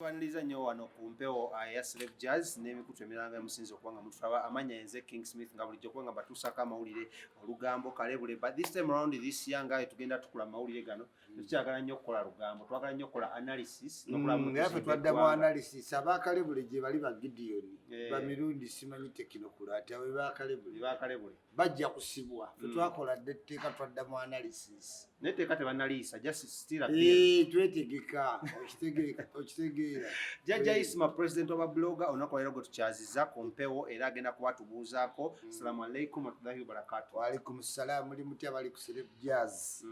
Waniliza nnyo wano ku mpewo ya Slave Jazz n'emikutu emiranga emusinza okubanga mutulaba amanya yenze King Smith nga bulijjo kubanga batuusako amawulire olugambo kalebule, but this time around this year nga tugenda tukula amawulire gano tukyagala nnyo okukola lugambo, twagala nnyo okukola analysis ngaffe twaddamu analysis abakalebule gye bali ba Gideon bamirundi simanyi tekinokulaati abo bakalebule bajja kusibwa ffe twakola dde etteeka twaddamu analysis netteeka tebannaliisa just still twetegeka okitegeera Jjajja Isma president wa blogger olunaku leero gwe tukyaziza ku mpewo era agenda kuba tubuuzaako. Assalamu alaikum warahmatullahi wabarakatuh. Waalaikum salaam. Muli mutya bali ku Slave Jazz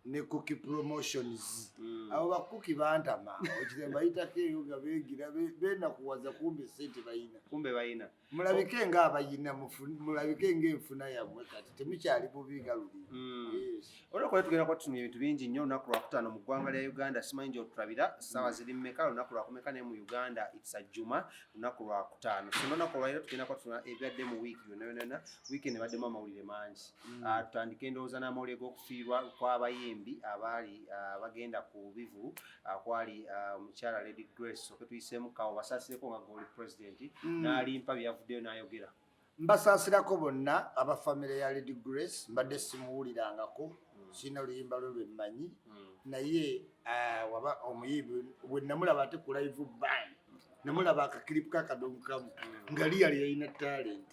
ne cookie promotions abo bakuki bantama okiremba bayitako eyo nga beegira benakuwaza kumbe bayina mulabike nga abayina mulabike ng'enfuna yammwe kati temukyali bubiga luli olunaku leero tugenda kubatunula ebintu bingi nnyo olunaku lwakutaano mu ggwanga lya Uganda. Simanyi nti otulabira ssaawa ziri mmeka olunaku lwakumeka ne mu Uganda it's a Juma olunaku lwakutaano. So olunaku lwaleero tugenda kubatunula ebyadde mu wiiki yonna wiiki ne baddemu amawulire mangi. Tutandike endowooza n'amawulire g'okufiirwa kw'abayimbi abaali bagenda ku bivu kwali omukyala Lady Grace okwetuyiseemu kawo basaasireko nga goli president n'alimpa byavuddeyo n'ayogera. Mbasaasirako bonna abafamire ya Lady Grace mbadde simuwulirangako sina oluyimba lwe mmanyi naye waba omuyimbi bwe namulaba ate ku live band namulaba akakiripu kakadomu kamu nga liyali yalina talent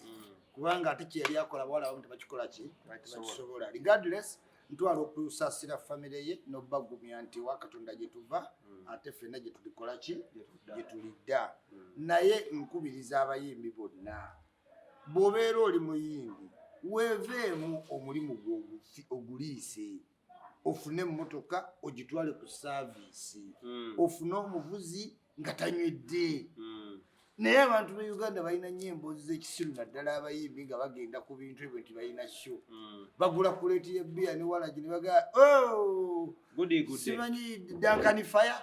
kubanga ate kyeyali akola bawala bamu tebakikola ki tebakisobola regardless ntwala okusaasira famire ye n'obbagumya nti wa Katonda gye tuva ate ffenna gye tulikola ki gye tulidda naye nkubiriza abayimbi bonna bw'obeera oli muyimbi weeveemu omulimu gwe oguliise ofune emmotoka ogitwale ku saaviisi ofune omuvuzi nga tanywedde. Naye abantu be Uganda balina nnyo emboozi z'ekisiru naddala abayimbi nga bagenda ku bintu ebyo nti balina show bagula kuleeti y'ebbiya ne walagi ne bagaa simanyi Duncan Fire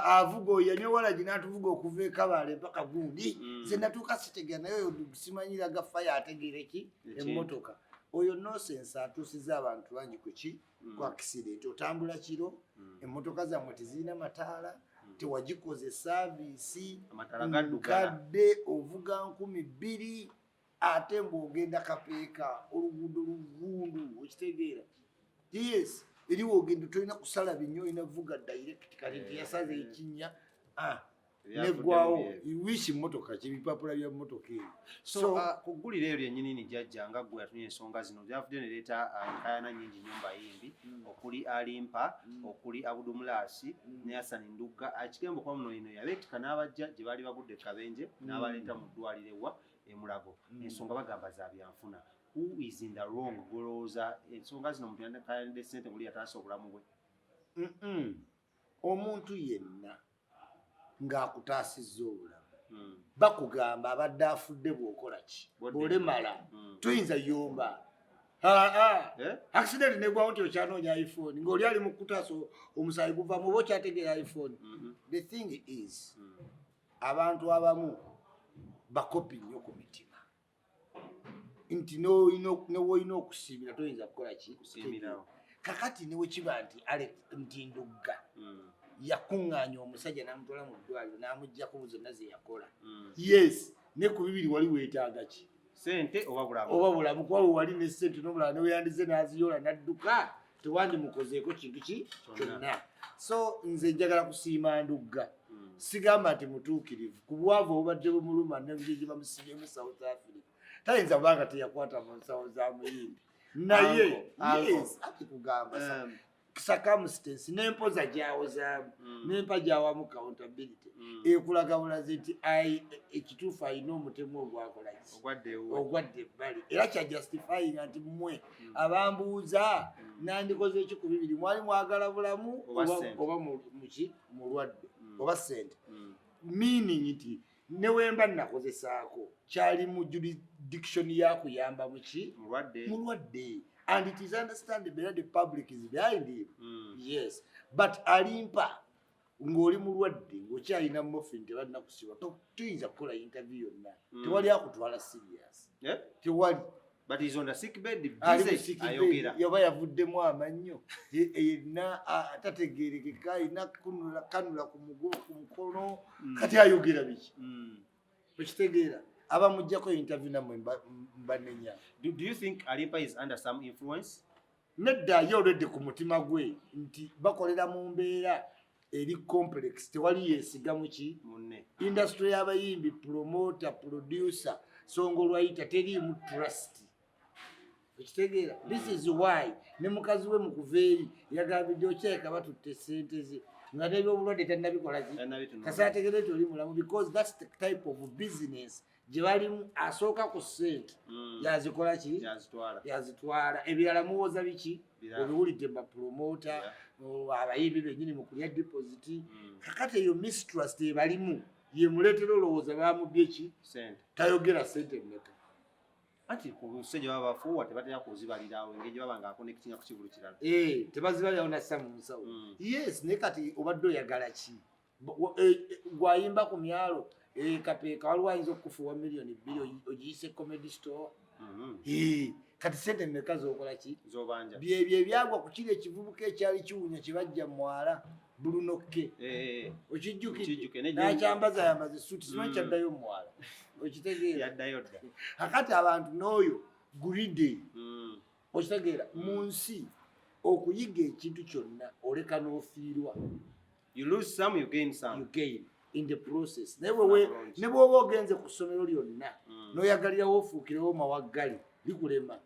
avuga oyo ne walagi n'atuvuga okuva e Kabale mpaka gundi nze natuuka sitegeera naye oyo simanyiraga Fire ategeere ki emmotoka oyo nonsense atuusiza abantu bangi ku ki ku accident. Otambula kiro emmotoka zammwe tezirina mataala tewagikoze saaviisi nkadde ovuga 2,000 ate mbw'ogenda kapeeka oluguudo luvundu okitegeera yes eriwo ogenda tolina kusala binyo olina vuga direct kati tiyasaze ekinnya neggwawo wishi mmotoka kibipapula bya mmotoka eyo. So kuggulira eyo lyennyini ni jjajja nga ggwe yatumye ensonga zino byavudde ne leeta nkayana nnyingi nnyo mu bayimbi okuli Alimpa okuli Abudumulasi ne Hassan Ndugga ekigembo kwa muno ino yabeetika n'abajja gye baali bagudde Kabenje n'abaleeta mu ddwaliro ewa e Mulago ensonga bagamba za byanfuna. Who is in the wrong golowooza ensonga zino omuntu yanakayanidde ssente muli yataasa obulamu bwe omuntu yenna ng'akutaasizza obulamu bakugamba abadde afudde bw'okola ki bw'olemala toyinza yomba accident negwawo nti okyanoonya iPhone ng'oli ali mu kutaasa omusaayi guva mu oba okyategeera iPhone. The thing is abantu abamu bakopi nnyo ku mitima nti newoolina okusiibira toyinza kukola ki kakati newe kiba nti Alex Ndugga yakuŋŋaanya omusajja n'amutwala mu ddwaliro n'amuggyako zonna ze yakola yes ne ku bibiri wali weetaaga ki sente oba bulamu kuba we wali ne ssente n'omulala ne weyandize n'aziyola n'adduka tewandimukozeeko kintu ki kyonna. So nze njagala kusiima Ndugga sigamba nti mutuukirivu ku bwavu obubadde bumuluma negye bamusibyemu South Africa tayinza kubanga teyakwata mu nsawo za muyimbi naye yes ati kugamba circumstance n'empoza gyawozaamu n'empa gyawamu accountability ekulaga bulazi nti ekituufu alina omutemu ogwakola ogwadde ebbali era kya justifyinga nti mmwe abambuuza nandikoze eki ku bibiri mwali mwagala bulamu oba mulwadde oba ssente meaning nti newemba nakozesaako kyali mu jurisdiction yakuyamba muki mulwadde and it is understandable that the public is behind him yes but Alimpa ng'oli mulwadde ng'okyalina morphine tebalina kusiba tuyinza kukola interview yonna tewali akutwala serious tewali But he's on the sick bed, busy ayogera. Yoba yavuddemu amannyo. Yenna tategeerekeka ayina kanula ku mukono kati ayogera biki. Okitegeera abamuggyako interview nammwe mbanenya. Do you think Alimpa is under some influence? Nedda ye already ku mutima gwe nti bakolera mu mbeera eri complex tewali yeesigamu ki munne. Industry y'abayimbi promoter producer songo lwayita teriimu trust. Okitegeera this is why ne mukazi we mukuveeri yagambidde okyeka batutte ssente ze nga n'ebyobulwadde tannabikola ki kasi ategeere nti oli mulamu because that's the type of business gye balimu asooka ku ssente yazikola ki yazitwala ebirala muwoza biki obiwulidde bapromota abayimbi bennyini mu kulya deposit kakati eyo mistrust ebalimu yemuleetera olowooza bamubye ki tayogera ssente mmeka anti ku nsi gye baba bafuuwa tebatera kuzibalirawo engeri gye baba nga akonekitinga ku kigulu kirala tebazibalirawo nassa mu nsawo yes naye kati obadde oyagala ki gwayimba ku myalo kapeeka waliwo ayinza okufuuwa miliyoni 2 ogiyise comedy store kati sente mmeka zokola ki zobanja byebyo ebyagwa ku kiri ekivubuka ekyali kiwunya kye bajja mwala bulunokke okijjukidde nakyambaza yambaza esuuti simanyi kyaddayo mwala okitegeera yaddayo dda kakati abantu n'oyo gulide okitegeera mu nsi okuyiga ekintu kyonna oleka n'ofiirwa you lose some you gain some you gain in the process ne bw'oba ogenze ku ssomero lyonna n'oyagalirawo ofuukirewo mawaggali likulema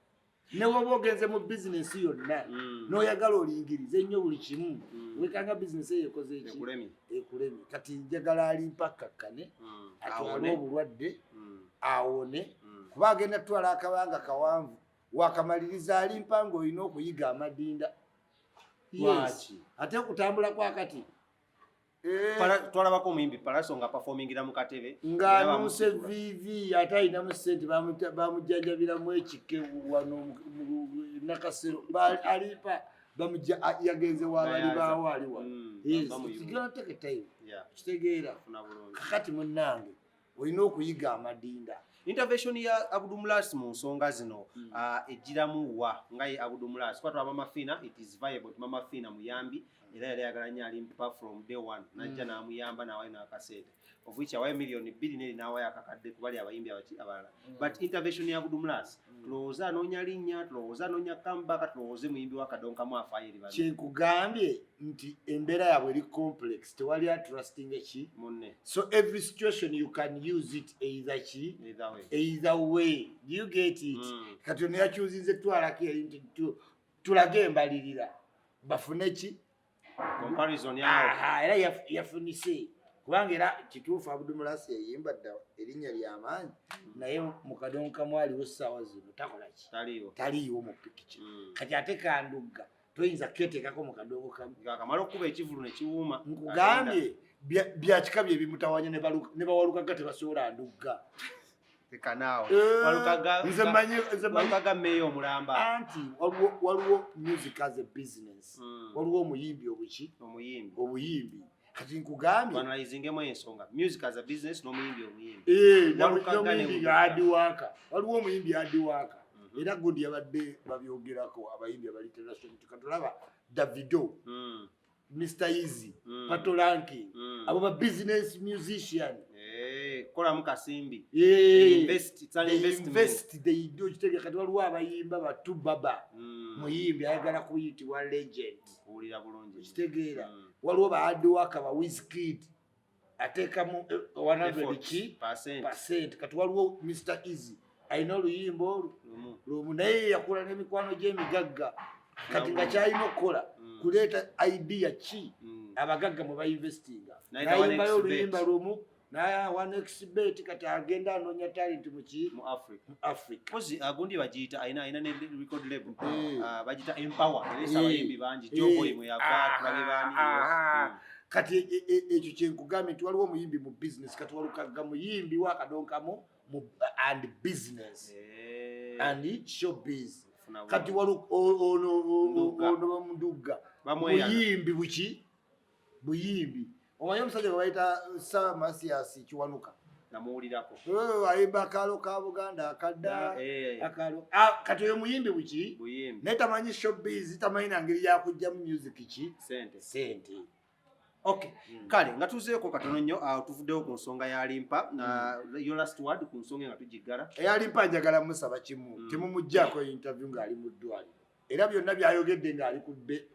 ne bw'oba ogenze mu bizinesi yonna n'oyagala olingirize ennyo buli kimu wekanga bizinesi eyo ekoze eki ekulemi kati njagala Alimpa akkakkane atwale obulwadde awone kuba agenda tutwala akabanga kawanvu wakamaliriza Alimpa ng'olina okuyiga amadinda ate okutambula kwakati twalabako omuyimbi Palaso nga performingira mu katebe ng'anuuse vivi ate ayinamu ssente bamujjanjabiramu ekike wano nakasero Alimpa yagenze waabali baawo ali wano sigala take time kitegeera kakati munnange olina okuyiga amadinda intervention ya Abdulmulas mu nsonga zino ejjiramu wa nga ye Abdulmulas kwatwa Mama Fina it is viable Mama Fina muyambi era yali ayagala nnyo Alimpa from day one najja n'amuyamba n'awayo n'akaseete of which awayo miliyoni 2 neri n'awayo akakadde ku bali abayimbi abalala but intervention ya Abdulmulas tulowooza anoonya linnya tulowooza anoonya kambaka tulowooze muyimbi wakadonkamu afaayo eri bali kyenkugambye nti embeera yaabwe eri complex tewali atrusting eki munne so every situation you can use it either way do you get it kati ono yakyuzinze twalako eri nti tulage embalirira bafune ki comparison yawo era yafunise kubanga era kituufu Abdulmulas yayimba dda erinnya ly'amaanyi naye mu kadonkamu aliwo ssaawa zino takola ki taliiwo mu pikica kati ate kandugga toyinza keteekako mu kadongo kamu akamala okuba ekivulu ne kiwuuma nkugambye byakika bye bimutawanya ne bawalukaga tebasobola ndugga tekanaawe walukaga meeyo omulamba anti waliwo music as a business waliwo omuyimbi obuyimbi kati nkugambye banalizingemu ensonga music as a business n'omuyimbi n'omuyimbi adiwaaka waliwo omuyimbi adiwaaka era gundi yabadde babyogerako abayimbi abali international tukatulaba Davido Mr. Easy Patoranking abo ba business musician kola mukasimbi invest they do kitege kati waliwo abayimba batu baba muyimbi ayagala kuyitibwa legend kuwulira bulungi kitegeera waliwo ba hardwork ba Wizkid ateekamu 100% kati waliwo Mr. Easy ayina oluyimbo lumu naye yakula n'emikwano gy'emigagga kati nga kyalina okukola kuleeta idea ki abagagga mwe bayinvestinga nayimbayo oluyimba lumu naye wanexbet kati agenda anoonya talent mu Africa kozi agundi bagiyita ayina ne record label bagiyita Empower eresa abayimbi bangi joboyi mwe yava tulabe baani kati ekyo kyenkugambye nti waliwo omuyimbi mu business kati walukaga muyimbi wakadonkamu and business and showbiz kati ono bamudugga buyimbi buyimbi omanyi omusajja gwe bayita Sir Masias Kiwanuka namuwulirako ayimba akaalo ka Buganda akadda akaalo kati oyo muyimbi buki naye tamanyi showbiz tamanyi nangeri yakugjamu music ki sente. Okay. Kale nga tuzeeko katono nnyo tuvuddewo ku nsonga ya Limpa your last word ku nsonga nga tugiggala. Limpa njagala musaba kimu temumuggyako interview ng'ali mu ddwaliro era byonna byayogedde ng'ali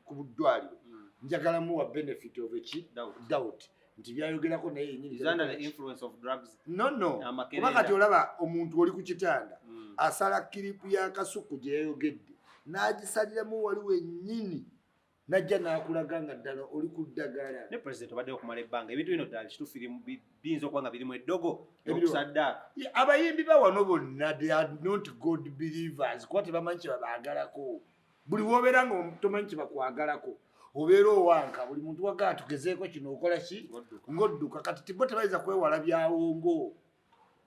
ku ddwaliro njagala muwa benefit of doubt nti byayogerako naye yennyini is under the influence of drugs. No kuba kati olaba omuntu oli ku kitanda asala kiripu ya Kasuku gye yayogedde n'agisaliramu wali wennyini najja n'akulaga nga ddala oli ku ddagala. Ne president obadde okumala ebbanga ebintu bino ddala kituufu biyinza okuba nga birimu eddogo okusaddaaka. Abayimbi ba wano bonna they are not God believers kuba tebamanyi kye babaagalako. Buli w'obeera nga tomanyi kye bakwagalako obeera owanka buli muntu wagaa tugezeeko kino okola ki ng'odduka kati tibbo tebayinza kwewala byawongo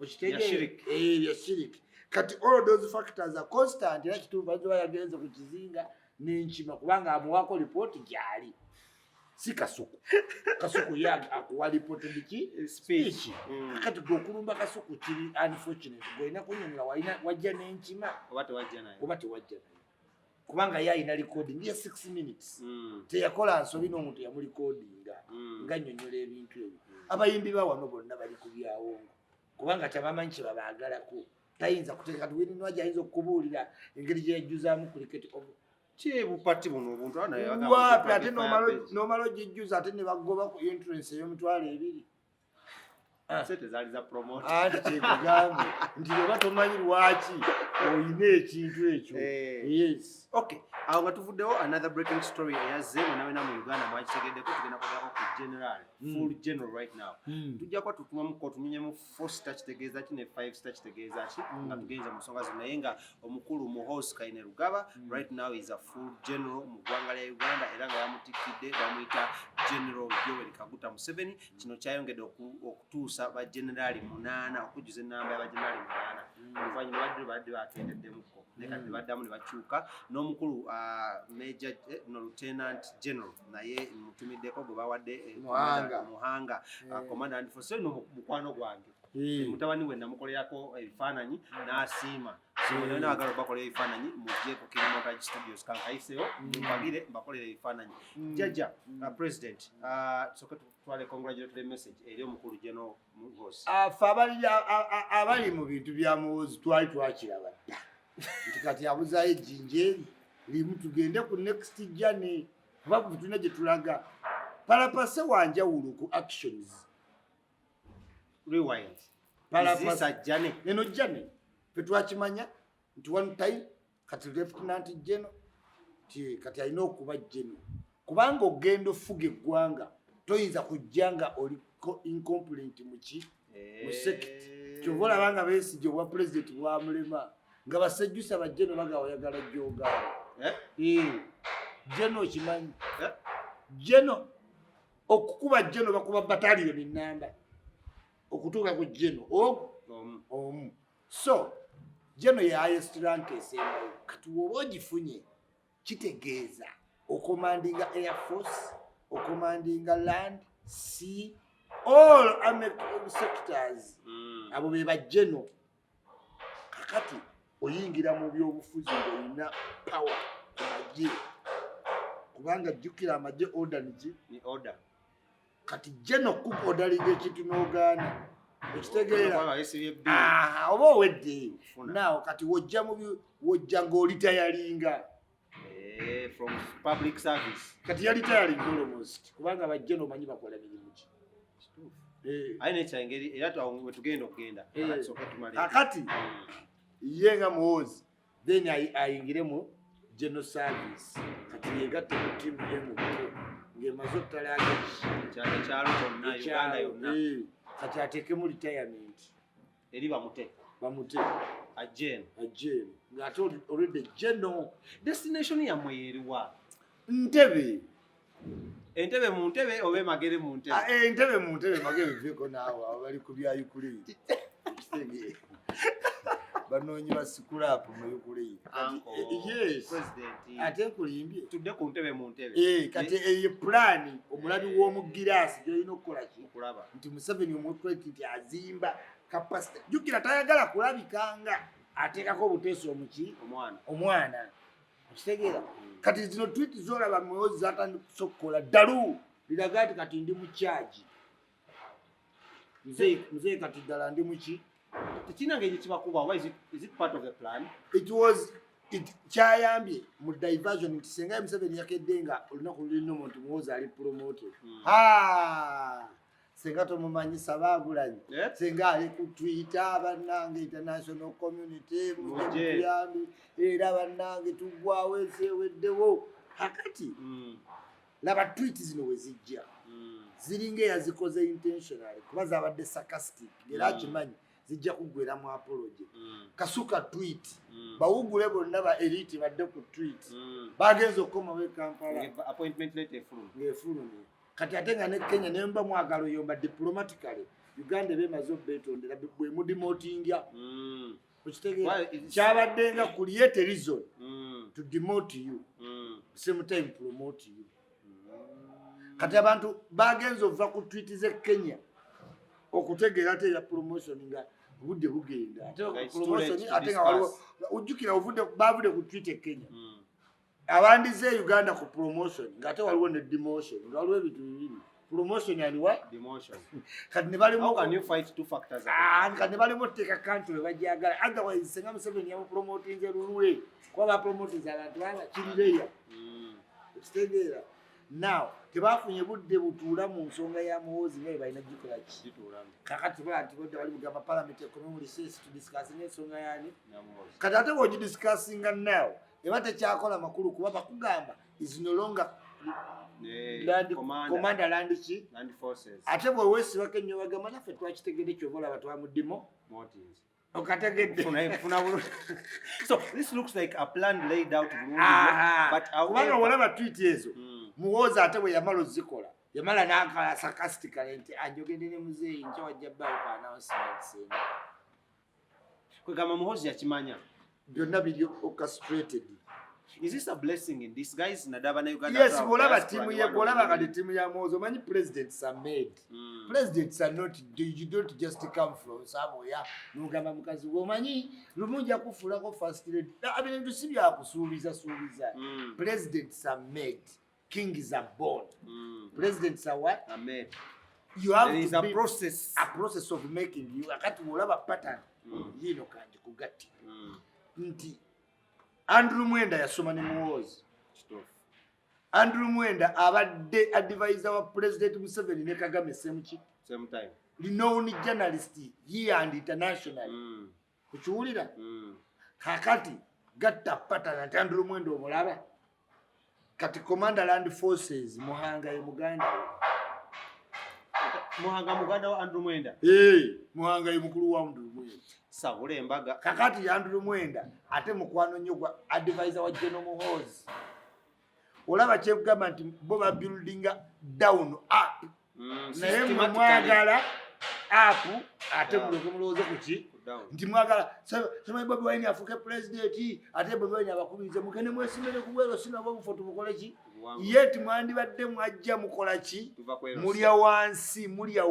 okitegeera shiriki kati all those factors are constant era kituufu bazoba yagenze ku kizinga n'enkima kubanga amuwaako lipooti gyali si Kasuku akuwa lipooti biki speech kati gweokulumba Kasuku kiri unfortunate gwolina kunyonyola wajja n'enkima oba tewajja naye kubanga ye alina recording ya 6 minutes teyakola nsobi n'omuntu yamulikodinga nga nnyonnyola ebintu ebyo. Abayimbi ba wano bonna bali ku byawongo kubanga tebamanyi kye babaagalako tayinza kuteeka kati wirinwajja ayinza okubuulira engeri gye yajjuzaamu cricket bupati buno obuntu wapi ate nomala ogijjuza ate ne bagoba ku entrance ey'Emitwalo 2 sente zaali za promote anti kyekugambe nti oba tomanyi lwaki oyina ekintu ekyo. Yes. Okay. Awo nga tuvuddewo another breaking story eyazze wenawena mu Uganda mwakitegeddeko tugenda kwogera ku general full general right now tujja kuba tutumamuko tunyonyemu 4 star kitegeeza ki ne 5 star kitegeeza ki nga tugenza mu nsonga zino naye nga omukulu MUHOOZI Kainerugaba right now is a full general mu ggwanga lya Uganda era nga yamutikidde bamuyita General Yoweri Kaguta Museveni. Kino kyayongedde okutuusa bajenerali 8 okujjuza ennamba y'abajenerali 8 oluvannyuma badde bakendeddemukko naye kati baddamu ne bakyuka n'omukulu Major Lieutenant General naye mutumiddeko gwe bawadde Muhanga commandant for so no mukwano gwange mutabani we namukolerako ebifaananyi n'asiima so nona agala bakola ebifaananyi mujje ku Kili Montage Studios kankayiseo mbagire mbakolera ebifaananyi jaja president soka twale congratulatory message eri omukulu General MUHOOZI. Abali mu bintu bya MUHOOZI twali twakiraba nti kati abuzaayo ejjinja limu tugende ku next journey kuba tulina gye tulaga palapase wanjawulo ku actions rewind palapase eno journey petwakimanya nti one time kati Lieutenant General kati alina okuba general kubanga ogenda ofuga eggwanga toyinza kujjanga oliko incomplete muki mu sekiti kyova olabanga beesigye obwa president bwamulema nga basejjusa bajjeno baga oyagala gyogala jeno kimanyi jeno okukuba jeno bakuba bataliyoni namba okutuuka ku jeno omu so jeno ya highest rank esembayo kati woba ogifunye kitegeeza okomandinga air force okomandinga land sea all armed sectors abo be bajjeno kakati oyingira mu byobufuzi ng'olina power ku magye kubanga jjukira amagye order ni order kati jeno ku ordaringa ekintu n'ogaana ekitegeera oba owedde naawo kati wojja ng'olitayalinga from public service kati yalitayalinga almost kubanga bajjeno omanyi bakola mirimu ki ayina ekyangeri era wetugenda okugenda kakati ye nga MUHOOZI then ayingire mu general service kati yegatte mu tiimu y'emugito ng'emaze okutalaga ekyalo kyonna Uganda yonna kati ateeke mu retirement eri bamute ajjen ng'ate olwedde general destination yammwe yeriwa Entebbe mu ntebe oba magere mu ntebe entebbe mu ntebe magere biveeko naawe abali ku bya Ukraine banoonyi ba scrap mu Ukraine. Yes. President. Ate kulimbye. Tudde ku ntebe mu ntebe. Kati eyo plan omulabi w'omugiraasi gy'olina okukola ki? Okulaba. Nti Museveni omutwekiti azimba kapasite. Jjukira tayagala kulabikanga ateekako obuteesi omuki? Omwana. Okitegeera? Kati zino tweet z'olaba Muhoozi zatandika okukola ddalu biraga nti kati ndi mu charge. Mzee kati ddala ndi muki? Tekina ngeri kibakuba, is it part of the plan? Kyayambye mu diversion nti senga Museveni yakedde nga olunaku lulina omuntu Muhoozi ali promoted. Senga tomumanyisa baagulanye. Senga ali ku Twitter bannange international community mujambi era bannange tuggwawo enseweddewo. Hakati laba tweet zino we zijja. Ziringa yazikoze intentionally kuba zabadde sarcastic era akimanyi zijja kuggwera mu apology. Kasuka tweet bawugule bonna ba elite badde ku tweet bagenze okukomawo e Kampala appointment letter ng'efulumye. Kati ate nga ne Kenya ne mba mwagalo yomba diplomatically Uganda bemaze obbetondera bwe mudimotinga. Okitegeera kyabadde nga create a reason to demote you same time promote you. Kati abantu bagenze ova ku tweet ze Kenya okutegeera ate ya promotion nga budde bugenda ate promotion ate nga waliwo ujjukira bavude ku tweet e Kenya abandize Uganda ku promotion nga ate waliwo ne demotion nga waliwo ebintu bibiri promotion and what demotion. Kati ne bali how can you fight two factors? Kati ne bali muteka country bajagala otherwise senga Museveni yamu promoting lulwe kwa ba promoting abantu banga kirireya. Okitegeera now tebafunye budde butuula mu nsonga ya Muhoozi naye balina gikola ki? Kakati bantu bodde bali mugamba parliament economic recess to discussing ensonga yani kati ate bw'ogi discussing now eba tekyakola makulu kuba bakugamba is no longer commander land forces. Ate bwe weesibako ennyo bagamba naffe twakitegedde kyova olaba twamuddimo okategedde. So this looks like a plan laid out but kubanga olaba tweet ezo Muhoozi ate bwe yamala ozikola yamala n'akala sarcastically nti ajogedde ne muzeeyi nkya wajja bbaawo ku announcement kwegamba Muhoozi yakimanya byonna biri orchestrated. Is this a blessing in disguise? Nadaba na Uganda. Yes, bolaba timu ye bolaba kati timu ya Muhoozi omanyi presidents are made. Presidents are not, you don't just come from somewhere nogamba mukazi omanyi lumunja kufulako first lady abintu si bya kusuubiza. Presidents are made. Kings are born. Presidents are what? Are made. You have there is a process of making you. Akati mulaba pattern. Yino kanji kugati. Nti Andrew Mwenda yasoma ne Muhoozi. Andrew Mwenda abadde advisor wa President Museveni ne Kagame same time. Renowned journalist here and internationally. Kukiwulira? Kakati gatta pattern nti Andrew Mwenda omulaba. Kati Commander Land Forces Muhanga ye Muganda. Muhanga Muganda wa Andrew Mwenda. Muhanga ye mukulu wa Andrew Mwenda. Sabule embaga. Kakati ya Andrew Mwenda ate mukwano nnyo gwa advisor wa General Muhoozi. Olaba kyekugamba nti bo building down up. Naye mwagala up ate mulowooza ku ki? Nti mwagala sema Bobi Wine afuke president ate Bobi Wine abakubirize mugende mwesimere kubwero sina bwo tubukole ki? Yet mwandibadde mwajja mukola ki? Mulya wansi mulya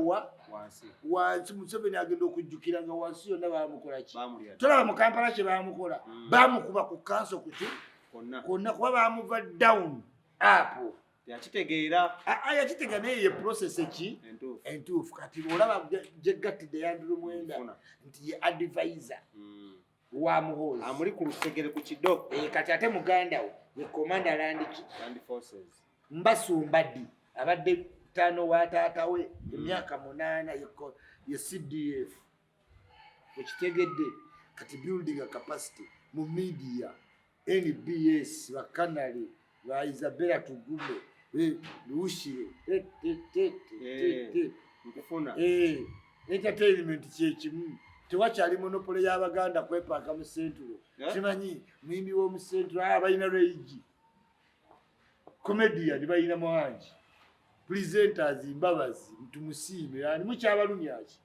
wansi Museveni agenda okujjukira nga wansi yonna baamukola ki? Tolaba mu Kampala kye baamukola baamukuba ku kanso ku ki? Konna kuba baamuva down up. Yakitegeera yakitegeera naye ye process ki entuufu. Kati olaba gyegattidde ya Andrew Mwenda nti ye advisor wa Muhoozi amuli ku lusegere ku kido. Kati ate muganda we ye Commander Land Forces Mbasumba ddi abadde ttaano wa taata we emyaka 8 ye CDF. Okitegedde kati building a capacity mu media NBS bakanali ba Isabella Tugume Lushire nkufuna entertainment kyekimu tewakyali monopoly y'Abaganda kwepaaka mu Central. Kimanyi muyimbi w'omu Central balina Reigi comedian balina Mwangi presenters Mbabazi Mtumusiime yani mukyabalumyaki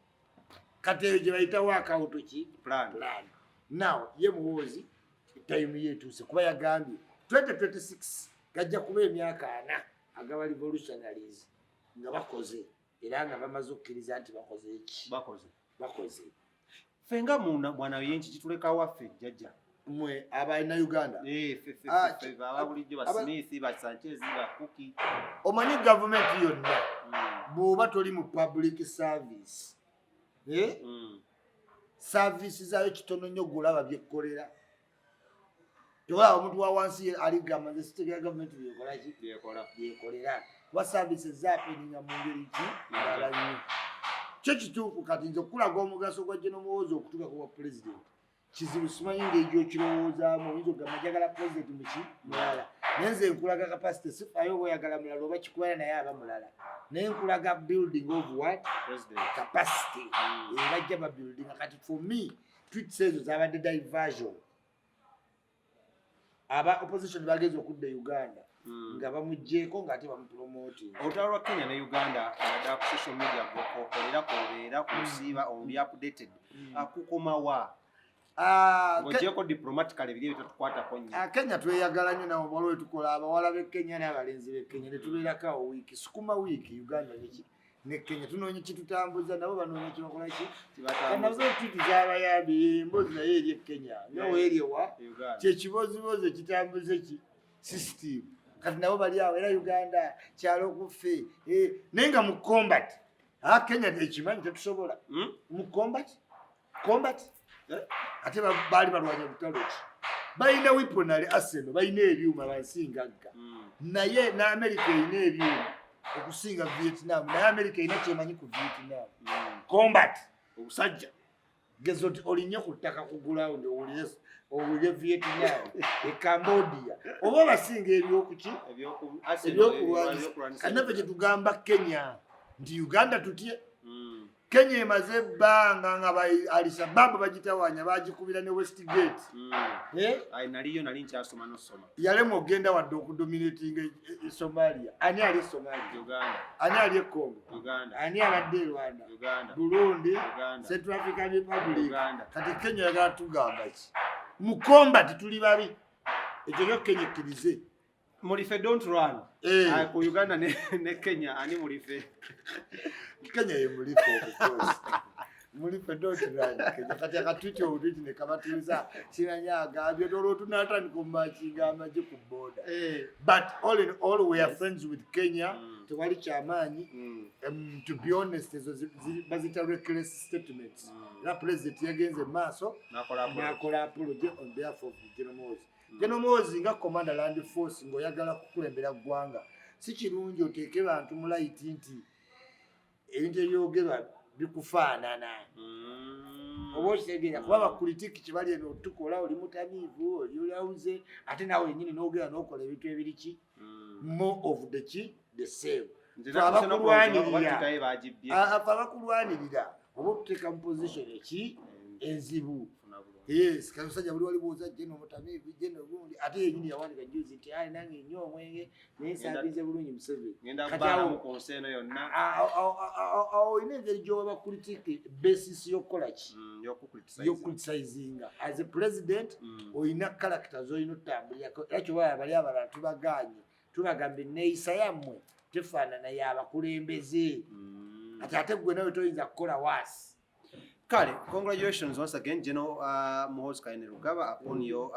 kati eyo gye bayita workout ki plan. now ye muhoozi time yetuuse kuba yagambye 2026 gajja kuba emyaka 4 agaba revolutionaries nga bakoze era nga bamaze okukkiriza nti bakoze fenga mwana yenki kituleka waffe jjajja mwe abalina Uganda ababulijjo ba Smith ba Sanchez ba Cookie omanyi government yonna bw'oba toli mu public service service zaayo kitono nnyo gulaba byekkolera tewaba omuntu wa wansi aligamba nze sitegera gavumenti byekolera kuba services zaapeninga mu ngeri ki ndala nnyo kyo kituufu kati nze okulaga omugaso gwa General Muhoozi okutuuka ku bwa president kizibu simanyi ng'egyo kirowoozaamu oyinza okugamba njagala president muki mulala naye nze nkulaga capacity sifayo oba oyagala mulala oba kikubala naye aba mulala naye nkulaga building of what capacity bajja babuildinga kati for me tweets ezo zabadde diversion aba opposition bagenze okudda Uganda nga bamugjeeko ng'ate bamupromoting olutalo lwa Kenya ne Uganda naddala ku social media gwokolera kobeera kusiiba oli updated akukomawa ogyeko diplomatically biri bitatukwatako nnyo Kenya tweyagala nnyo nawe bwaliwo wetukola abawala b'e Kenya n'abalenzi b'e Kenya ne tubeerako wiiki sukuma wiiki Uganda ne Kenya tunoonya kitutambuza nabo banoonya kibakola ki kanazo tuti z'abayambi emboozi naye eri e Kenya nawe eri ewa kyekibozibozi ekitambuza ki system kati nabo bali awo era Uganda kyalo okuffe naye nga mu combat Kenya ekimanyi tetusobola mu combat ate baali balwanya butalo ki balina weaponary arsenal balina ebyuma bansingagga naye ne America erina ebyuma okusinga Vietnam naye America erina kyemanyi ku Vietnam combat obusajja gezo olinye ku ttaka ku ground owulire Vietnam Cambodia oba basinga ebyokuki ebyokulwanyisa kanave gye tugamba Kenya nti Uganda tutye Kenya emaze ebbanga nga Al-Shabaab bagitawanya bagikubira ne Westgate naliyo nali nkyasoma nosoma yalema ogenda wadde okudominatinga Somalia ani ali Somalia Uganda ani ali Congo Uganda ani abadde Rwanda Uganda Burundi Uganda Central African Republic Uganda kati Kenya yagala tugamba ki mu combat tuli babi ekyo kyo Kenya ekkirize mulife don't run ku Uganda ne Kenya ani mulife Kenya ye mulife of mulife don't run Kenya kati akatwiti obutwiti ne kabatuuza kinanyaga byo dolo tunatandika omumakinga amaje ku border but all in all we are friends with Kenya tewali kyamaanyi to be honest ezo bazita reckless statements la president yagenze maaso nakola apology on behalf of General Muhoozi General Muhoozi nga commander land force ng'oyagala kukulembera ggwanga si kirungi oteeke bantu mu light nti ebintu ebyogerwa bikufaanana oba okitegeera kuba bakulitiki kibali eno tukola oli mutamiivu oli olawuze ate nawe yennyini n'ogera n'okola ebintu ebiriki more of the same abakulwanirira oba otuteeka mu position eki enzibu yes kamusajja buli walibuuza jeno mutamiivu jeno gundi ate yennyini yawandika juzi nti ali nange nnyo omwenge naye nsaabize bulungi Museveni olina engeri gy'oba bakulitiki basis y'okukola ki y'okucriticizinga as a president olina character z'olina otambulirako era kyobala bali abalala tubaganye tubagamba enneeyisa yammwe tefaanana y'abakulembeze ate gwe nawe toyinza kukola waasi. Kale, congratulations once again, General Muhoozi Kainerugaba, upon your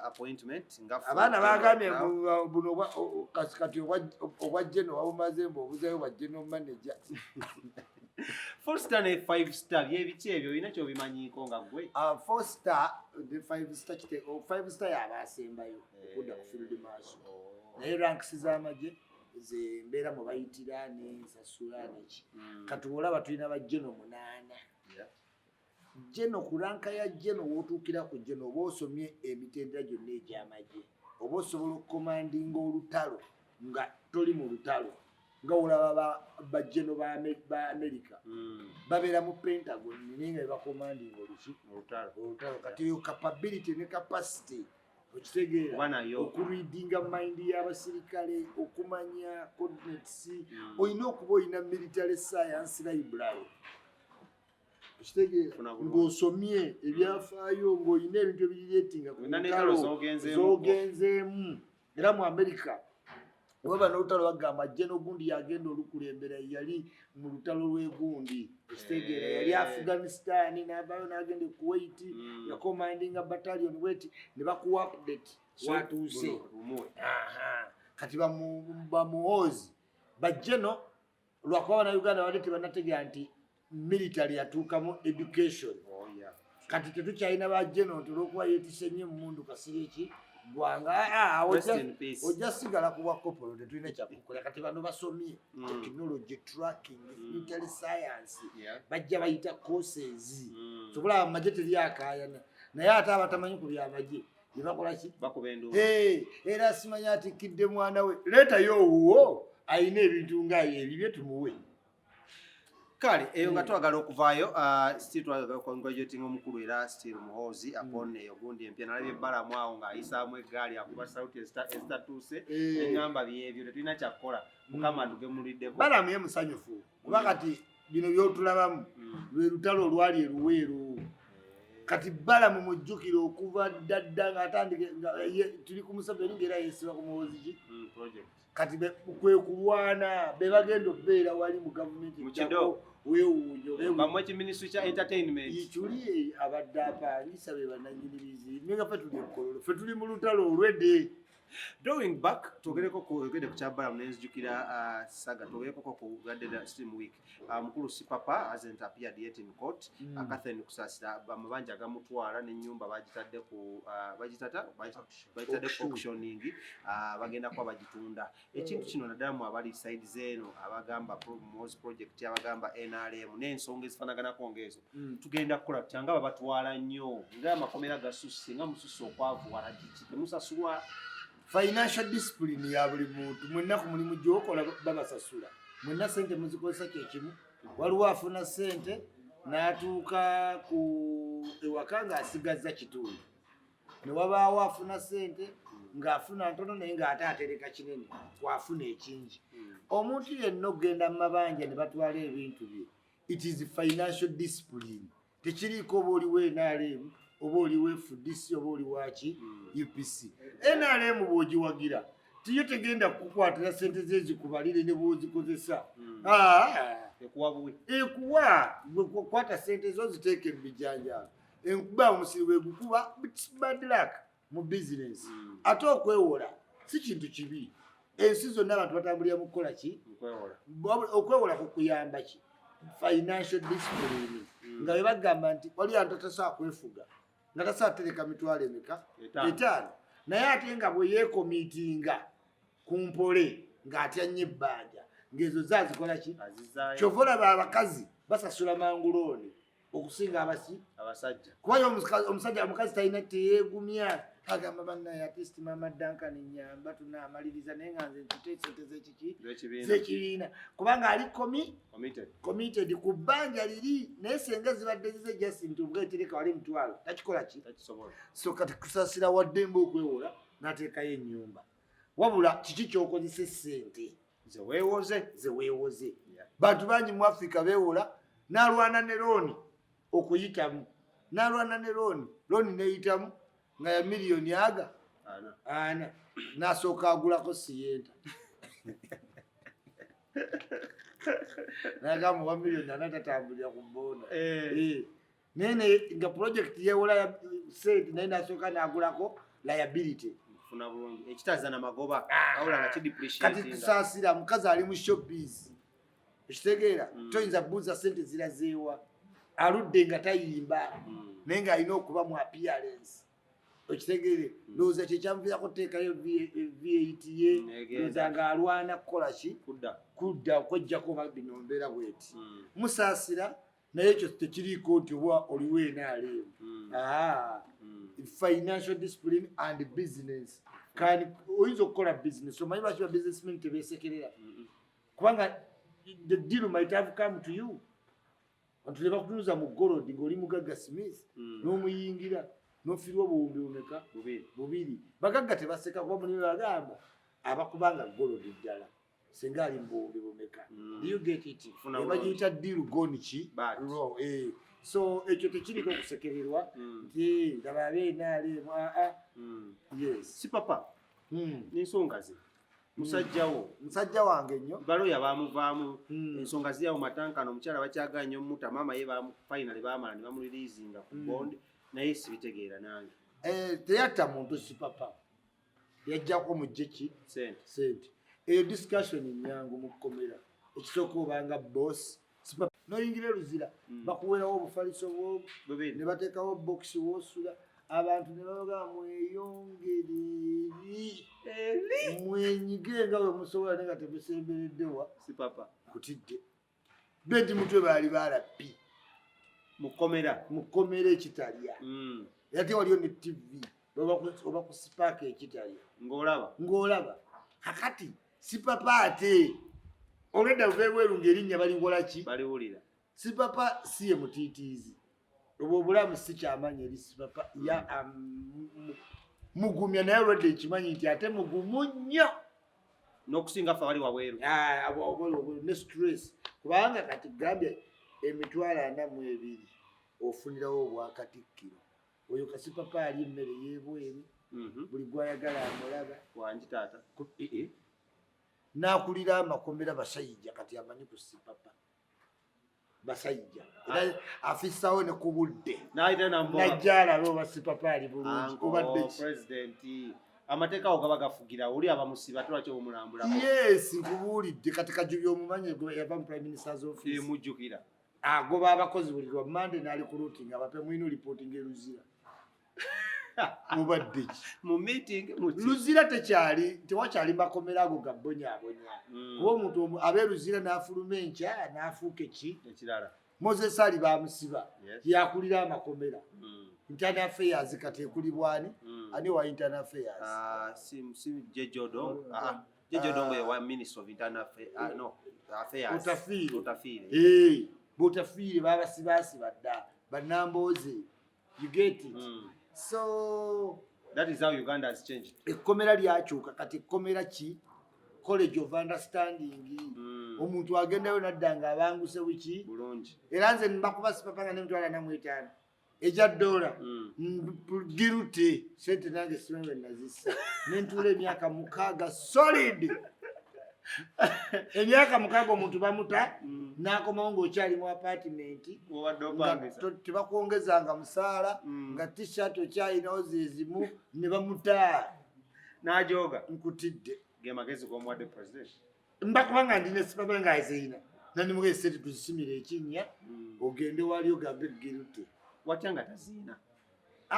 appointment. Abana bagambye buno kati obwa General wabumaze mbubuzeyo obwa General Manager. 4-star ne 5-star byebiki ebyo olina ky'obimanyiiko nga ggwe? 4-star ne 5-star kite 5-star y'abaasembayo okudda ku field maaso. Naye ranks z'amagye ze mbeera mwe bayitira n'ensasula neki. Kati olaba tulina ba General 8. Jeno kuranka ya jeno wotukira ku jeno oba osomye emitendera gyonna egy'amagye oba osobola okukomandinga olutalo nga toli mu lutalo nga olaba ba jeno ba America babeera mu Pentagon naye nga bakomandinga olutalo kati yo capability ne capacity okitegeera okureadinga mind y'abasirikale okumanya coordinates olina okuba olina military science library ekitegeera ng'osomye ebyafaayo ng'olina ebintu ebirireetinga ku ntalo z'ogenzeemu era mu Amerika waba n'olutalo bagamba Jeno gundi yagenda olukulembera yali mu lutalo lw'egundi ekitegeera yali Afghanistan n'avaayo n'agenda e Kuwait yakomandinga battalion bweti ne bakuwa update watuuse kati bamuhoozi bajeno lwakuba na Uganda wali tebanategera nti military yatuukamu education kati tetukyalina bajeno nti olwokuba yeetise nnyo emundu kasiri eki gwanga ojja sigala kuba kopolo tetulina kyakukola kati bano basomye technology tracking military science bajja bayita courses sobola amagye teryakaayana naye ate abatamanyi ku byamagye yebakola ki era simanya atikidde mwana we leetayo owuwo ayina ebintu nga ebibye tumuwe kale eyo nga twagala okuvaayo still twagala congratulating omukulu era still muhoozi upon eyo gundi empya nalabye ebbalamu awo ng'ayisaamu eggaali akuba sauti ezitatuuse eŋŋamba byebyo tetulina kyakukola mukama atugemuliddeko balamu ye musanyufu kuba kati bino byotulabamu lwe lutalo olwali eruweeru kati balamu mujjukire okuva ddadda ng'atandike tuli ku musabeni ng'era yeesiba ku muhoozi ki kati kwe kulwana be bagenda okubeera wali mu gavumenti mukido weewuunyo bamwe kiministry kya entertainment yikyuli abadde apangisa be bannannyini nga ffe tuli ekkololo ffe tuli mu lutalo olwedde Going back twogereko kwogedde ku kyabalamu nenzijukira saga twogereko ku Uganda Stream Week mukulu Sipapa hasn't appeared yet in court Catherine kusasira bamabanja agamutwala n'ennyumba bagitadde ku bagitadde ku auctioning bagenda kwa bagitunda ekintu kino naddala mu abali side zeno abagamba MUHOOZI project abagamba NRM n'ensonga ezifanaganako ngezo tugenda kukola tyanga babatwala nnyo ng'amakomera gasusse nga mususse okwavuwala kiki temusasulwa financial discipline ya buli muntu mwenna ku mulimu gyokola babasasula mwenna sente muzikozesa kyekimu waliwo afuna sente n'atuuka ku ewaka ng'asigazza kitundu ne wabaawo afuna sente ng'afuna ntono naye ng'ate atereka kinene twafuna ekingi omuntu yenna okugenda mu mabanja ne batwala ebintu bye it is financial discipline tekiriiko oba oliwo NRM oba oliwo FDC oba oliwaki UPC NRM bw'ogiwagira tiyo tegenda kukwatira sente ze zikubalire ne bw'ozikozesa ekuwa kwata sente zo ziteeke mu bijanjaalo enkuba omusiri wegukuba bad luck mu business ate okwewola si kintu kibi ensi zonna abantu batambulira mu kukola ki okwewola kukuyamba ki financial discipline nga bwe bagamba nti wali abantu atasobola kwefuga nga tasobola tereka mitwalo emeka 5 naye ate nga bwe yeekomiitinga ku mpole ng'atya nnyo ebbanja ng'ezo zazikola ki kyova olaba abakazi basasula mangulooni okusinga abasajja kubayo omusajja omukazi talina teyeegumya agamba bannaye artist mama Duncan nyamba tunaamaliriza naye nga nze ntute sente z'ekibiina kubanga ali committed ku bbanja liri naye senga zibadde zize Jacinth ubwo etereka wali mutwalo takikola ki so kati kusasira waddembe okwewola n'ateekayo ennyumba wabula kiki ky'okozesa essente ze weewoze bantu bangi mu Africa beewola n'alwana ne looni okuyitamu n'alwana ne looni neeyitamu nga ya miliyoni ana n'asooka agulako siyenta nagamba wa miliyoni ana tatambulira ku boona naye nga project yeewola sente naye n'asooka n'agulako liability ekitaza namagoba awula nga kati tusaasira mukazi ali mu showbiz ekitegeera toyinza buuza sente zirazeewa aludde nga tayimba naye ng'alina okuba mu appearance ekitegeere ndowooza kyekyamuviirako teekayo VAT ye ndowooza ng'alwana kukola ki kudda okwejjako bino mbeera bweti musaasira naye ekyo tekiriiko nti oba oliwo NRM financial discipline and business oyinza okukola business omanyi lwaki ba businessmen tebeesekerera kubanga the deal might have come to you bantu ne bakutunuza mu golodi ng'oli mugagga Smith n'omuyingira n'ofiirwa obuwumbi bumeka 2 bagagga tebaseka kuba muni bagamba abakubanga golodi ddala singa ali mu buwumbi bumeka do you get it bagiyita deal gone ki wrong so ekyo tekiriko okusekererwa nti laba ab'NRM yes si papa n'ensonga ze musajja wange nnyo baloya bamuvaamu ensonga ziryawo matankano omukyala bakyagala nnyo muta maama ye finally baamala ne bamuliriizinga ku bond naye sibitegeera nange teyatta muntu si papa yajjako mujje ki sente eyo discussion nyangu mu kkomera ekisooka obanga boss noyingira luzira bakuwerawo obufaliso bwo ne bateekawo bokisi wosula abantu ne babaga mweyongere eri mwenyige nga bwe musobola ne nga temusembereddewa si papa kutidde benti mutwe baali balapi mu kkomera ekitalya yate waliyo ne tv oba ku sipaaka ekitalya ng'olaba kakati si papa ate olwedda luveebweru ng'erinnya balingola ki baliwulira si papa si ye mutiitiizi obwo obulamu si kyamanyi eri si papa mugumya naye olwedda ekimanyi nti ate mugumu nnyo n'okusinga ffe abali wabweru ne stress kubanga kati gambye emitwalo 42 ofunirawo obwakatikkiro oyo kasi papa ali emmere y'ebweru buli gwayagala amulaba wangi taata n'akulira amakomera basajja kati amanyi ku si papa basajja era afissawo ne ku budde najja alabe oba si papa ali bulungi obadde ki amateeka ago gaba gafugira oli abamusiba tulwaki obumulambulako yes nkubuulidde kati kajubi omumanyi yava mu prime minister's office mujjukira agoba abakozi buli lwa mande n'ali ku routing abape mwino reporting eruzira mubadde ki mu meeting luzira tewakyali makomera ago gabbonyaabonya kuba omuntu abeeruzira n'afuluma enkya n'afuuka ekirala Moses ali bamusiba yakulira amakomera internal affairs kati ekulibwani ani wa internal affairs si Jejodongo Jejodongo ye wa minister of internal affairs utafiire butafiire babasibasiba dda banamboze you get it so that is how Uganda has changed ekkomera lyakyuka kati ekkomera ki college of understanding omuntu agendayo nadda nga abanguse wiki bulungi era nze mbakuba sipapanga n'emitwalo 45 eja dola girute sente nange simanyi nazissa nentuula emyaka 6 solid emyaka 6 omuntu bamuta n'akomawo ng'okyali mu apartment tebakwongezanga musaala nga t-shirt okyalinawo zezimu ne bamuta n'ajooga nkutidde ge magezi g'omuwadde president mbakuba nga ndina sipapa nga azirina nandimuga esente tuzisimira ekinnya ogende wali ogambe girute watya nga taziina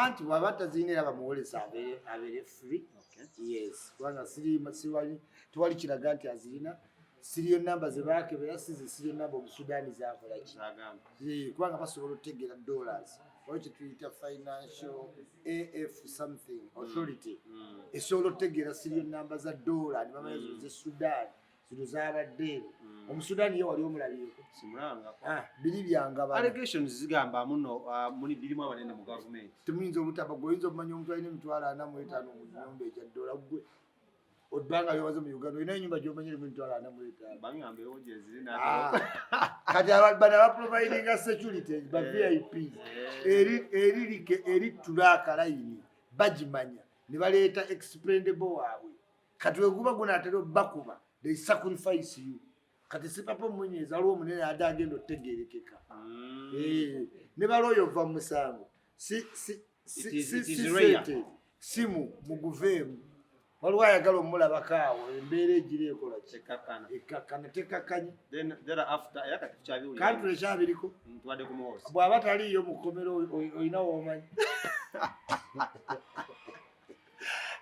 anti bw'aba taziina era bamuwolesa abeere free yes kubanga tewali kiraga nti azirina siriyo namba ze baakebera siriyo namba obusudaani zakolaki kubanga basobola okutegeera dollars waliwo kyetuyita financial af something authority esobola okutegeera siriyo namba za dola ne bamanya zino zesudaani zino zabadde omusudaani ye wali omulabyeko biri byangaba allegations zigamba muno birimu abanene mu gavumenti temuyinza obutaba gwe oyinza okumanya omuntu alina emitwalo 45 mu nnyumba egya dola gwe odbanga byomaze mu Uganda olina ennyumba gyomanyire mu emitwalo 45 baŋŋambeewo gyezirina kati bano abaprovidinga security ba VIP eri tulaaka layini bagimanya ne baleeta explainable waabwe kati weguba gunaatera obbakuba they sacrifice you kati si papa omunyeza aliwo omunene ate agenda otegeerekeka ne balooyo ova mu musango simu muguveemu waliwo ayagala omulabako awo embeera egira ekola ekkakkana tekkakkanye kantule ekyabiriko bw'aba taliiyo mu kkomero olina woomanyi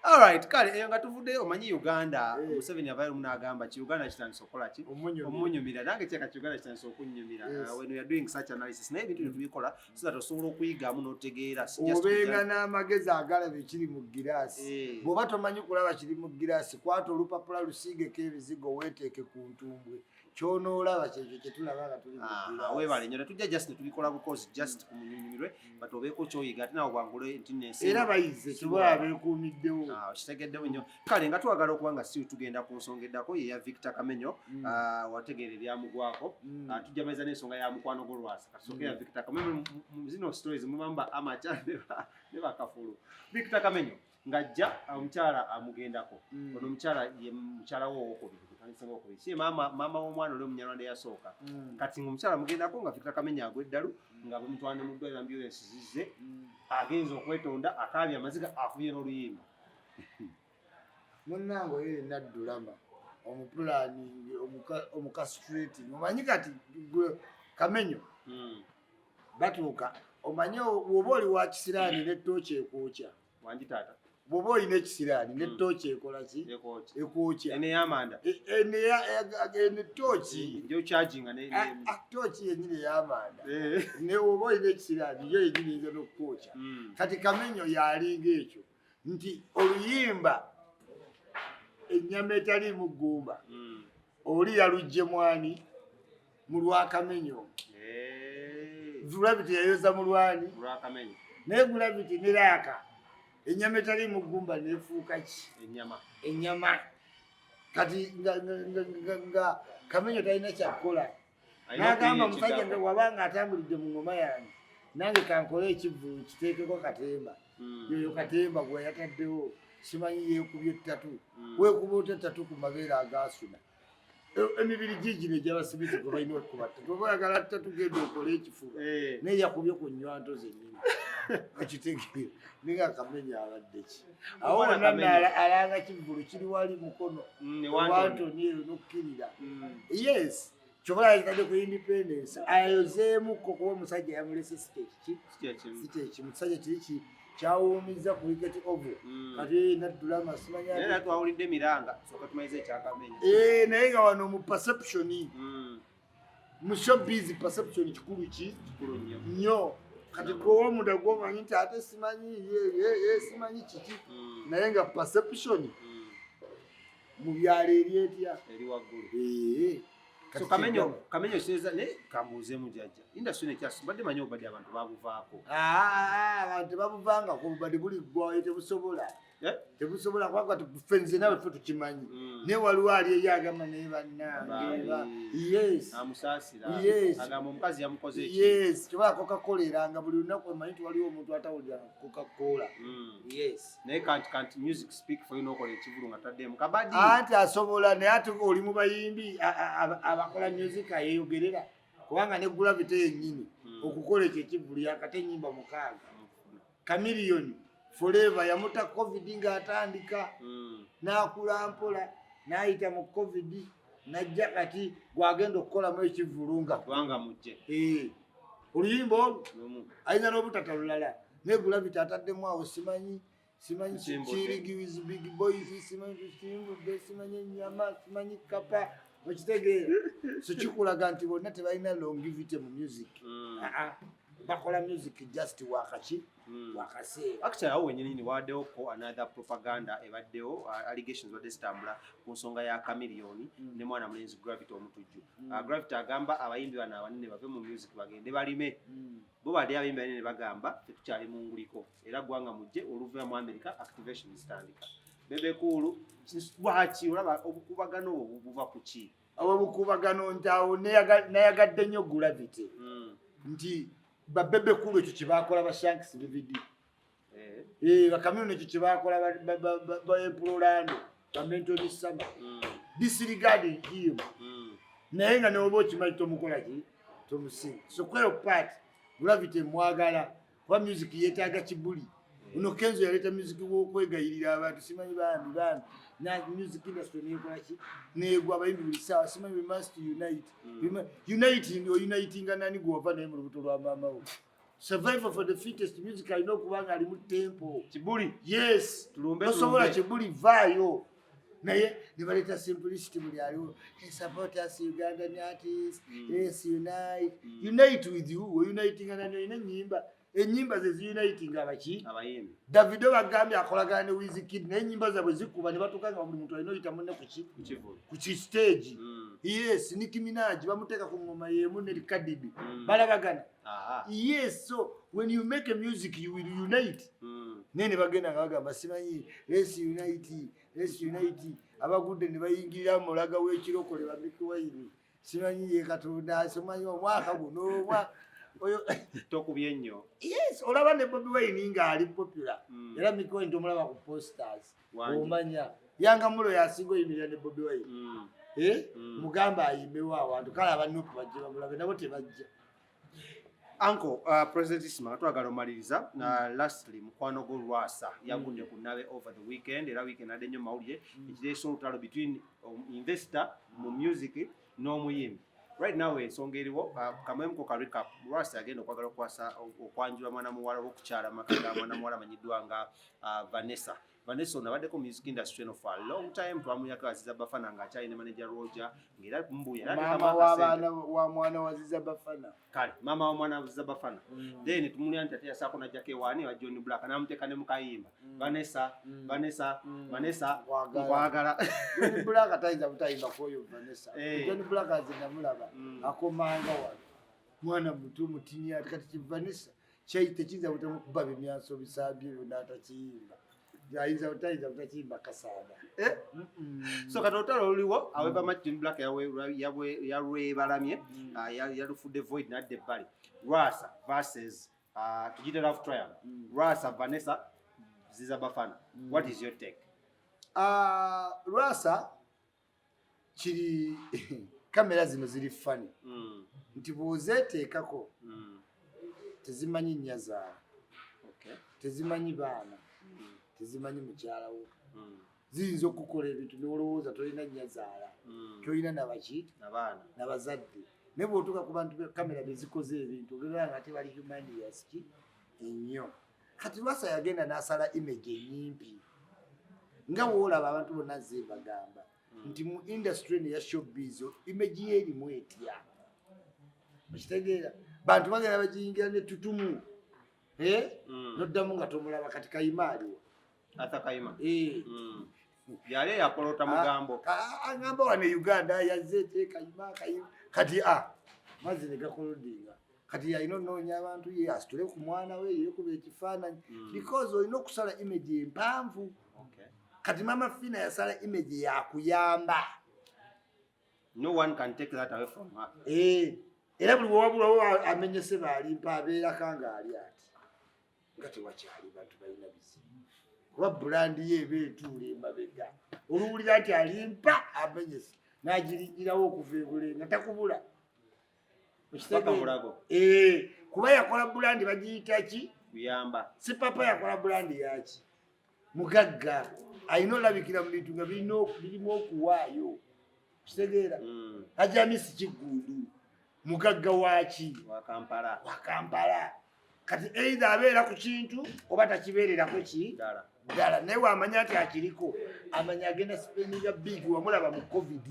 alright kale eyo nga tuvudde omanyi Uganda Museveni avayo munagamba ki Uganda kitandise okukola ki omunyumira nange kyeka ki Uganda kitandise okunyumira when we are doing such analysis naye ebintu tubikola so that osobola okuyigamu n'otegeera obenga n'amagezi agalaba ekiri mu giraasi bw'oba tomanyi kulaba kiri mu giraasi kwata olupapula lusiigeko ebizigo weeteeke ku ntumbwe ky'onoolaba kyekyo kye tulaba nga tuli weebale nnyo netujja just netubikola bukozi just ku munyumirwe but obeeko kyoyiga ate nawe bwangule nti nensi era bayize kiba beekuumiddewo kitegeddewo nnyo kale nga twagala okuba nga si tugenda ku nsonga eddako yeya Victor Kamenyo wategeera ebyamugwako tujja meza n'ensonga ya mukwano gwo Lwasa kasooka ya Victor Kamenyo mu zino stories mubamba amaca ne bakafulu Victor Kamenyo ngajja omukyala amugendako ono omukyala ye mukyala wo okubiri kanisanga okubiri si mama w'omwana oli omunyarwanda eyasooka kati omukyala amugendako nga Victor Kamenyo agw'eddalu nga bamutwala mu ddwaliro ambulance zizze agenza okwetonda akaabye amaziga afubye n'oluyimba munnange oyo naddulama omupulaningi omukasitreeting omanyi kati Kamenyo batuuka omanyi bw'oba oli wa kisiraani n'ettooki ekwokya wangi taata bw'oba olina ekisiraani n'ettooki ekola ki ekwokya eneyamanda netooki gyocharginga tooki yennyini ey'amanda bw'oba olina ekisiraani yo yennyini eyinza n'okukwokya kati Kamenyo yalinga ekyo nti oluyimba ennyama etaliimu ggumba oli yalujje mwani mu lwa Kamenyo Gravity yayoza mu lwani naye Gravity neraaka ennyama etaliimu ggumba neefuuka ki ennyama kati nga Kamenyo talina kyakukola n'agamba omusajja nga wabanga atambulidde mu ngoma yange nange kankole ekivvulu kiteekeko katemba yoyo katemba gwe yataddewo simanyi yeekubye ettatu weekuba ota ettatu ku mabeere agaasuna emibiri gigino egy'abasibiti gwe balina okukuba ttatu oba oyagala ttatu genda okole ekifuba naye yakubye ku nnywanto zennyini ekitegeera ninga Kamenyo abadde ki awo wonna alanga kivvulu kiri wali mukono ewantoni eyo n'okkirira yes kyobola yitadde ku independence ayozeemukko kuba omusajja yamulese siteeki musajja kiri kyawuumiza ku wicket oval kati naddula amasimanya twawulidde emiranga soka tumayize ekyakamenyo naye nga wano mu perception mu showbiz perception kikulu nnyo kati gwowa omuntu gwomanyi nti ate simanyi kiki naye nga perception mu byalo eryetya eri waggulu Kamenyo seza ne kambuuzemu jjajja industry nekyasimbadde manyi obadde abantu babuvaako abantu babuvanga ku bubadde buli ggwayo tebusobola kubanga tufenze nawe ffe tukimanyi naye waliwo ali eyo agamba naye bannange agamba omukazi yamukoze kyobola kokakoleranga buli lunaku emanyi nti waliwo omuntu atawulira kokakola naye kanti music speak for you n'okola ekivulu nga taddemu kabadi anti asobola naye ate oli mu bayimbi abakola music ayeyogerera kubanga ne Gravity yennyini okukola ekyo ekivulu yakate ennyimba 6 Chameleone Forever yamuta COVID ng'atandika n'akula mpola n'ayita mu COVID najja kati gwagenda okukolamu ekivulu nga kubanga mujje oluyimba olwo ayina n'obutata lulala naye Gravity ataddemu awo simanyi Chilling with Big Boys simanyi ennyama simanyi kapa okitegeera so kikulaga nti bonna tebalina longevity mu music bakola music just wakaki wakaseera actually awo wenyini waddewoko another propaganda ebaddewo allegations wadde zitambula ku nsonga ya Chameleone ne mwana mulenzi Gravity omutujju Gravity agamba abayimbi bano abanene bave mu music bagende balime bo badde abayimbi banene bagamba tetukyali mu nguliko era gwanga mujje oluva mu America activation zitandika bebe kulu lwaki olaba obukubagano obwo buva ku ki obukubagano ntawo nayagadde nnyo Gravity nti babebe kulu ekyo kyebakola ba Shanks DVD bakamyuno ekyo kyebakola ba Emplorando ba Mentoni Sama disregarding him naye nga neoba okimanyi tomukola ki tomusinga so kweyo part Gravity mwagala kuba music yeetaaga kibuli uno Kenzo yaleta music w'okwegayirira abantu simanyi bambi na music industry nekola ki negwa abayimbi buli ssaawa simanyi we must unite uniting nani gwova naye mu lubuto lwa maama wo survival for the fittest music alina okubanga ali mu tempo kibuli yes tosobola kibuli vaayo naye ne baleeta simplicity buli aliwo support us Ugandan artists yes unite with you uniting nani olina ennyimba ze ziyuniting abaki abayimbi Davido bagambye akolagana ne Wizkid naye ennyimba zaabwe zikuba ne batukanga buli muntu alina oyita munne ku stage yes Nicki Minaj bamuteka ku ngoma yemu ne Kadibi balabagana yes so when you make a music you will unite nene bagenda ngagamba simanyi let's unite abagudde ne bayingira mulaga w'ekirokole bamikuwaini simanyi ye Katonda simanyi omwaka guno oyo tokubye nnyo yes olaba ne Bobi Wine nga ali popular era miko ndo mulaba ku posters omanya yanga mulo yasingo yimirira ne Bobi Wine mugamba ayimbewa abantu kala abanuku bajje bamulabe nabo tebajja Uncle, President Isma, twagala omaliriza na lastly mukwano go Lwasa yagudde ku nabe over the weekend era weekend ade nnyo mawulire ekireese olutalo between investor mu music n'omuyimbi. Right now ensonga eriwo kamwemu ko ka recap Lwasa agenda okwagala okwasa okwanjula mwana muwala okukyala makaga mwana muwala manyiddwa nga Vanessa onabaddeko music industry eno for a long time twamuyaka Aziza Bafana ng'akyali ne manager Roger ng'era mbuya mama wa mwana wa Aziza Bafana kale mama wa mwana wa Aziza Bafana then tumulia ntatia sako na Jackie Wani wa John Black namuteka ne mukayimba Vanessa kwagala John Black ataiza butayimba koyo Vanessa John Black azinda mulaba akomanga wa mwana mutu mutinya kati Vanessa chaite chiza butamukuba bimyanso bisabye n'atakiyimba Jaiza utachimba kasada. So katotalo oliwo aweba Martin Black yawe balamye yalufude void na de bali. Lwasa versus Tujite Love Trial. Lwasa Vanessa Aziza Bafana. What is your take? Lwasa chiri kamera zino ziri funny. Nti bozetekako. Tezimanyi nyaza. Okay. Tezimanyi bana. Tezimanyi mukyala wo ziyinza okukola ebintu n'olowooza tolina nnyazaala tolina nabaki nabaana nabazadde naye bw'otuuka ku bantu kamera bezikoze ebintu ogera nga tebali humanious ki ennyo kati Lwasa yagenda n'asala image enyimpi nga woolaba abantu bonna zze bagamba nti mu industry eno ya showbiz image ye erimu etya okitegeera bantu bagenda bagiyingira ne tutumu noddamu nga tomulaba kati Kayima aliwo Ata Kayima. Yale yapolota mugambo. Angamba wane Uganda yazete Kayima kati mazine gakolodinga. Kati ya inononya abantu ye asitule ku mwana we yekube ekifaananyi because olina okusala image empanvu. Okay. Kati mama Fina yasala image ya kuyamba. No one can take that away from her. Era buli wabula amenyese bali mpa abeera kanga ali ati. Ngati wakyali bantu balina bizibu. Kuba brand ye betuule mabega oluwulira nti alimpa amenyese n'agiringirawo okuva ebulenga takubula paka mulago kuba yakola brand bagiyita ki kuyamba si papa yakola brand yaki mugagga ayina olabikira mu bintu nga birimu okuwaayo kitegeera ajamisi kiguudu mugagga waki wa Kampala kati either abeera ku kintu oba takibeererako ki ddala naye wamanya nti akiriko amanya agenda spendinga big wamulaba mu covid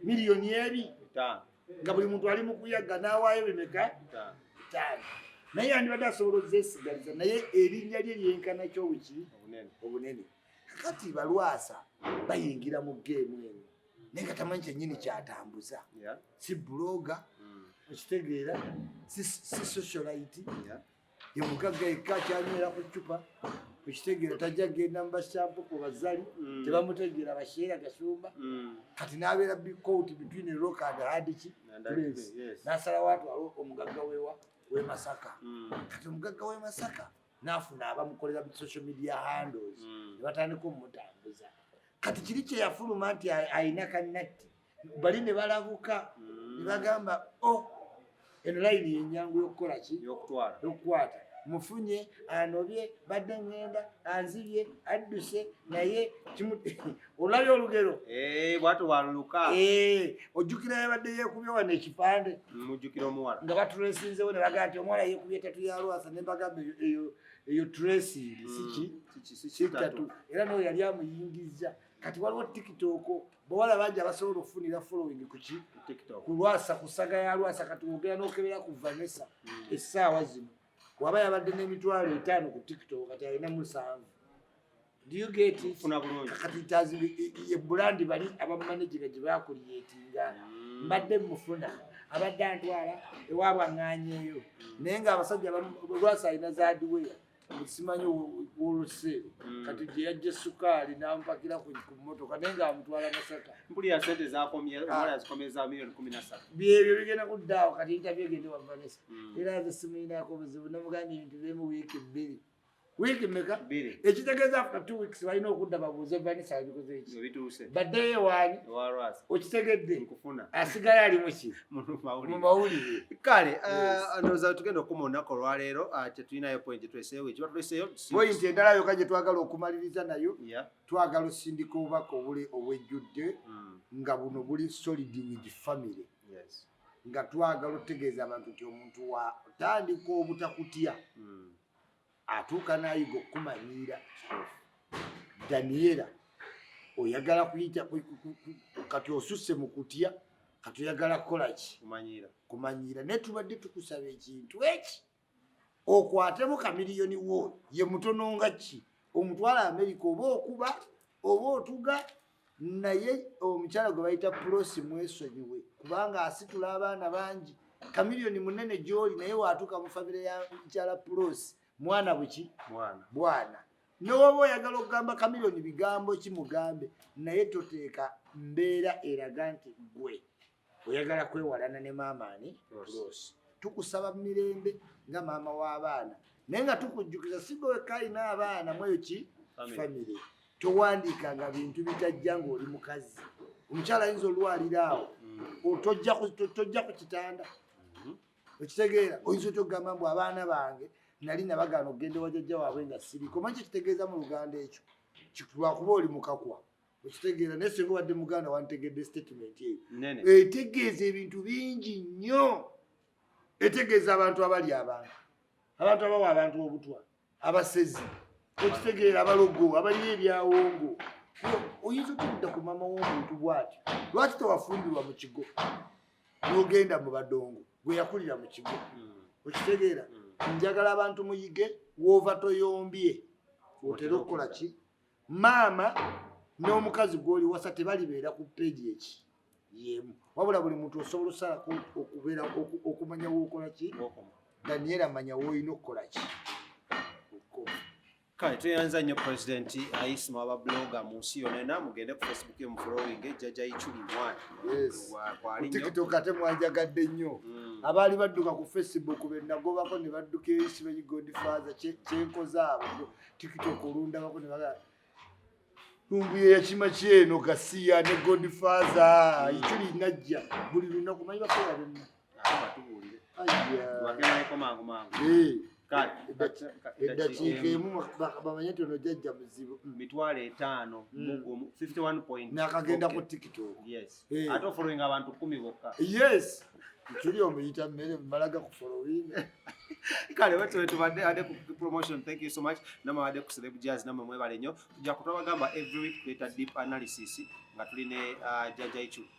miliyoni 2 nga buli muntu ali mu kuyaga n'awaayo bimeka 5 naye andibadde asobola ozesigaliza naye erinnya lye lyenkana kyowiki obunene kati balwasa bayingira mu geemu eno naye nga tamanyi kyennyini kyatambuza si buloga okitegeera si socialite ye mugagga yekka akyanywera ku ccupa okitegeera tajja genda mu basampo ku bazali tebamutegeera basheera gasumba kati n'abeera big coat between rock and hard place n'asalawo atwala omugagga we Masaka kati omugagga we Masaka n'afuna abamukolera social media handles ne batandika omutambuza kati kiri kye yafuluma nti ayina kannatti bali ne balabuka ne bagamba eno layini yenyangu y'okukola ki y'okukwata mufunye anobye badde ngenda anzibye adduse naye olabye olugero bwatu waluluka ojjukira yabadde yeekubye wano ekipande mujjukira omuwala nga batulesinzewo ne bagaa nti omwala yeekubye tatu ya Lwasa ne bagamba eyo tracing si tatu era nayo yali amuyingiza kati waliwo TikTok bawala bangi abasobola okufunira following ku ki ku Lwasa ku saga ya Lwasa kati wogera n'okebera ku Vanessa essaawa zino waba yabadde n'emitwalo 5 ku TikTok kati alina 7 do you get it funa bulungi kati tazi ye brand bali aba manager gye bakuliyetinga mbadde mufuna abadde antwala ewaabwe aŋŋanyeeyo naye nga abasajja lwasa alina zaadiwe simanyi oluse kati gye yajja essukaali n'amupakira ku mmotoka naye nga amutwala masaka mpulira sente zakomye wala zikomeza milioni 13 byebyo bigenda kuddaawo kati interview egende wa Vanessa era nze simuyinaako obuzibu namugambye ebintu bimu wiiki 2 wiiki mmeka ekitegeeza after 2 weeks balina okudda babuuze Vanessa abikoze eki bituuse baddeyo ewaani okitegedde asigala ali muki mu mawulire kale ndowooza tugenda okuma olunaku olwaleero tetulinayo point tweseewo ekiba tuleseeyo point endala yokka gye twagala okumaliriza nayo twagala osindika obubaka obwejjudde nga buno buli solid with family nga twagala otegeeza abantu nti omuntu watandika obutakutya atuuka n'ayiga okumanyiira Daniela oyagala kuyita kati osusse mu kutya kati oyagala kukola ki kumanyiira naye tubadde tukusaba ekintu eki okwatemu kamiliyoni wo ye mutono nga ki omutwala Amerika oba okuba oba otuga naye omukyala gwe bayita Prosi mwesonyiwe kubanga asitula abaana bangi kamiliyoni munene gy'oli naye waatuuka mu famire ya mukyala Prosi mwana buki bwana n'oba oyagala okugamba kamiliyoni bigambo kimugambe naye toteeka mbeera eraga nti gwe oyagala kwewalana ne maamaani Prosi tukusaba mirembe nga maama w'abaana naye nga tukujjukiza sigo wekka alina abaana mweyo ki famire towandiikanga bintu bitajja ng'oli mukazi omukyala ayinza olwalira awo tojja ku kitanda okitegeera oyinza otogamba mbu abaana bange nali nabagaana okugenda wajjajja waabwe nga siriko manyi kitegeeza mu Luganda ekyo lwakuba oli mukakwa okitegeera naye singa obadde Muganda wantegedde statement eyo etegeeza ebintu bingi nnyo etegeeza abantu abali abantu abawa abantu obutwa abasezi okitegeera abalogo abalina ebyawongo oyinza okudda ku maama w'omuntu bw'atyo lwaki tewafumbirwa mu kigo n'ogenda mu badongo gwe yakulira mu kigo okitegeera njagala abantu muyige woova toyombye otera okukola ki maama n'omukazi gw'oli wasa tebalibeera ku peegi eki yemu wabula buli muntu osobola osalako okubeera okumanya wookola ki Daniela amanya w'olina okukola ki kale tweyanza nnyo pulezidenti Isma wababloga mu nsi yonna mugende ku Facebook ye mufollowing jjajja Ichuli mwani TikTok ate mwanjagadde nnyo abaali badduka ku Facebook bennagobako ne badduka Isibe Godfather kyenkoze abo TikTok olundabako ne baga lumbuye yakima kyeno Gasiya ne Godfather Ichuli najja buli lunaku manyi bakola bonna batubuulire wagenayeko mangu eddakiika emu bamanye nti ono jjajja muzibu mitwalo 5 mugumu 51 nakagenda ku TikTok ate ofollowing abantu 10 bokka yes tuli omuyita mmere malaga ku following kale wetu tubadde ade ku promotion thank you so much nama ade ku Celeb Jazz nama mwebale nnyo tujja kutwabagamba every week kweta deep analysis nga tuline jjajja Ichuli